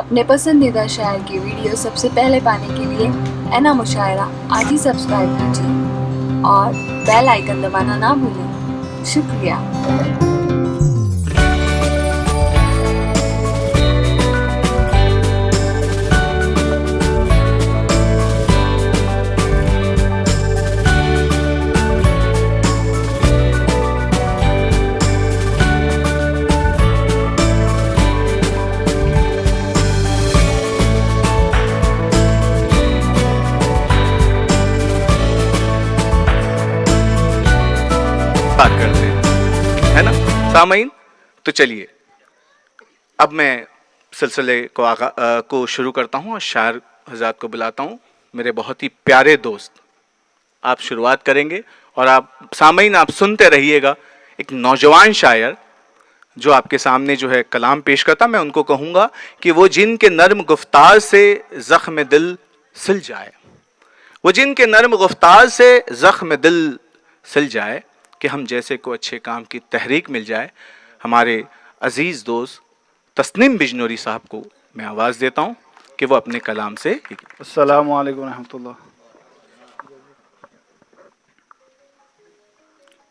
अपने पसंदीदा शायर की वीडियो सबसे पहले पाने के लिए एना मुशायरा आज ही सब्सक्राइब कीजिए और बेल आइकन दबाना ना भूलें। शुक्रिया। बात करते हैं, है ना सामईन। तो चलिए अब मैं सिलसिले को शुरू करता हूँ और शायर हज़रात को बुलाता हूँ। मेरे बहुत ही प्यारे दोस्त, आप शुरुआत करेंगे और आप सामईन आप सुनते रहिएगा। एक नौजवान शायर जो आपके सामने जो है कलाम पेश करता, मैं उनको कहूँगा कि वो जिनके नर्म गुफ्तार से ज़ख्म दिल सिल जाए, वो जिनके नर्म गुफ्तार से ज़ख्म दिल सिल जाए, कि हम जैसे को अच्छे काम की तहरीक मिल जाए। हमारे अजीज़ दोस्त तस्नीम बिजनोरी साहब को मैं आवाज़ देता हूँ कि वो अपने कलाम से। अस्सलामु अलैकुम रहमतुल्लाह।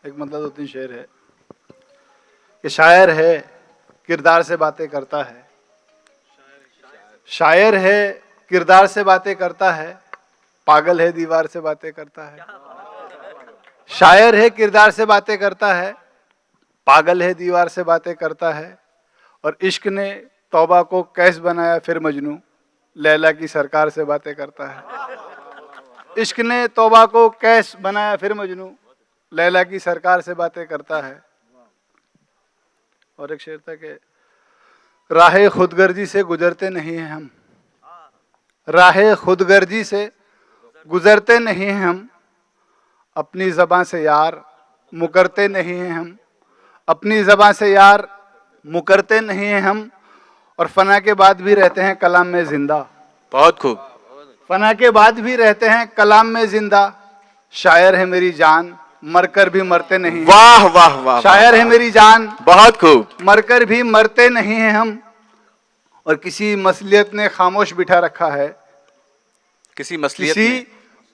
एक मतलब दो तीन शेर है कि शायर है किरदार से बातें करता है, शायर है किरदार से बातें करता है, पागल है दीवार से बातें करता है। शायर है किरदार से बातें करता है, पागल है दीवार से बातें करता है। और इश्क ने तौबा को कैस बनाया फिर मजनू लैला की सरकार से बातें करता है। इश्क ने तौबा को कैस बनाया फिर मजनू लैला की सरकार से बातें करता है। और एक शेर था कि राहे खुदगर्जी से गुजरते नहीं हैं हम, राहे खुदगर्जी से गुजरते नहीं हैं हम, अपनी ज़बां से यार मुकरते नहीं हैं हम, अपनी ज़बां से यार मुकरते नहीं हैं हम। और फना के बाद भी रहते हैं कलाम में जिंदा। बहुत खूब। फना के बाद भी रहते हैं कलाम में जिंदा, शायर है मेरी जान मरकर भी मरते नहीं हैं। वाह वाह वाह। शायर है मेरी जान बहुत खूब। मरकर भी मरते नहीं हैं हम। और किसी मसलियत ने खामोश बिठा रखा है, किसी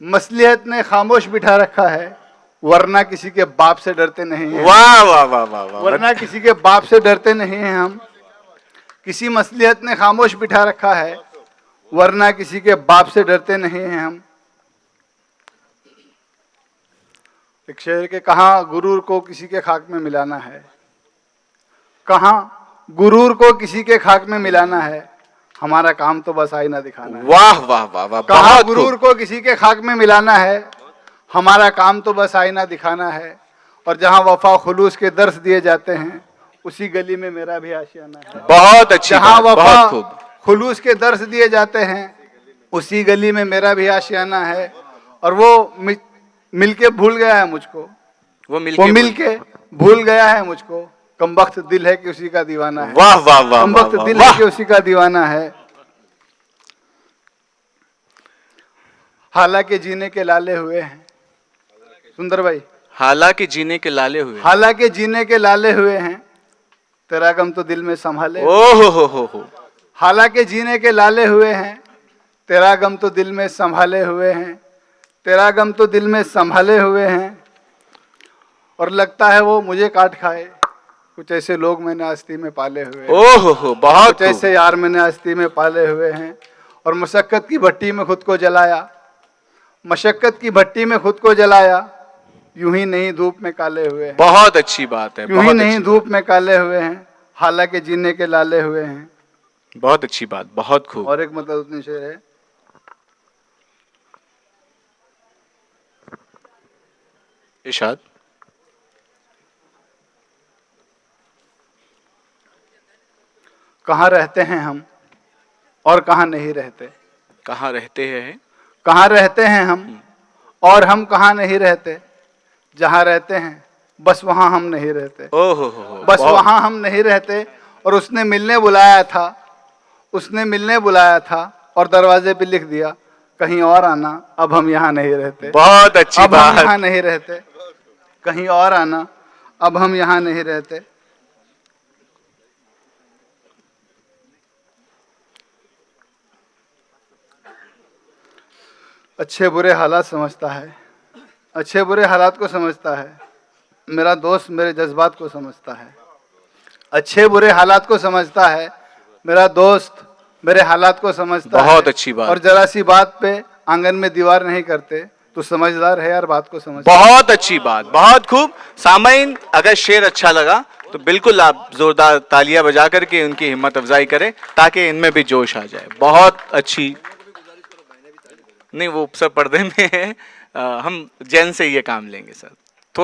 मसलियत ने खामोश बिठा रखा है, वरना किसी के बाप से डरते नहीं हैं। वाह वाह वाह वाह वाह। वरना किसी के बाप से डरते नहीं हैं हम। किसी मसलियत ने खामोश बिठा रखा है, वरना किसी के बाप से डरते नहीं हैं हम। एक शेर के कहाँ गुरूर को किसी के खाक में मिलाना है, कहाँ गुरूर को किसी के खाक में मिलाना है, हमारा काम तो बस आईना दिखाना है। वाह वाह वाह वाह। कहाँ गुरूर को किसी के खाक में मिलाना है, हमारा काम तो बस आईना दिखाना है। और जहाँ वफा खुलूस के दर्स दिए जाते हैं, उसी गली में मेरा भी आशियाना है। बहुत अच्छी जहाँ बात, वफा बहुत खूब। खुलूस के दर्स दिए जाते हैं, उसी गली में मेरा भी आशियाना है। और वो मिलके भूल गया है मुझको, वो मिलके भूल गया है मुझको, कमबख्त दिल है कि उसी का दीवाना है। वाह वाह वाह। कमबख्त दिल है कि उसी का दीवाना है। हालांकि जीने के लाले हुए हैं, सुंदर भाई, हालांकि जीने के लाले हुए, हालांकि जीने के लाले हुए हैं, तेरा गम तो दिल में संभाले। ओहो हो। हालांकि जीने के लाले हुए हैं, तेरा गम तो दिल में संभाले हुए हैं, तेरा गम तो दिल में संभाले हुए हैं। और लगता है वो मुझे काट खाए, कुछ ऐसे लोग मैंने आस्ती में पाले हुए हैं। ओहो हो, बहुत कुछ ऐसे यार मैंने आस्ती में पाले हुए हैं। और मशक्कत की भट्टी में खुद को जलाया, मशक्कत की भट्टी में खुद को जलाया, यूं ही नहीं धूप में काले हुए हैं। बहुत अच्छी बात है, यूं ही नहीं धूप में काले हुए हैं, हालांकि जीने के लाले हुए हैं। बहुत अच्छी बात, बहुत खूब। और एक मतलब उतनी शेर है, इरशाद। कहाँ रहते हैं हम और कहाँ नहीं रहते, कहाँ रहते हैं, कहाँ रहते हैं हम और हम कहाँ नहीं रहते, जहाँ रहते हैं बस वहाँ हम नहीं रहते। ओहो हो, बस वहाँ हम नहीं रहते। और उसने मिलने बुलाया था, उसने मिलने बुलाया था और दरवाजे पे लिख दिया कहीं और आना, अब हम यहाँ नहीं रहते। बहुत अच्छी अब बात। हम यहाँ नहीं रहते, कहीं और आना, अब हम यहाँ नहीं रहते। अच्छे बुरे हालात समझता है, अच्छे बुरे हालात को समझता है। मेरा दोस्त मेरे जज्बात को समझता है, अच्छे बुरे हालात को समझता है। मेरा दोस्त मेरे हालात को समझता है। बहुत अच्छी बात। और जरा सी बात पे आंगन में दीवार नहीं करते। तो समझदार है यार, बात को समझ। बहुत अच्छी बात, बहुत खूब। सामईन, अगर शेर अच्छा लगा तो बिल्कुल आप जोरदार तालियां बजा करके उनकी हिम्मत अफजाई करें ताकि इनमें भी जोश आ जाए। बहुत अच्छी। नहीं, वो सब पर्दे में है। हम जैन से ये काम लेंगे सर।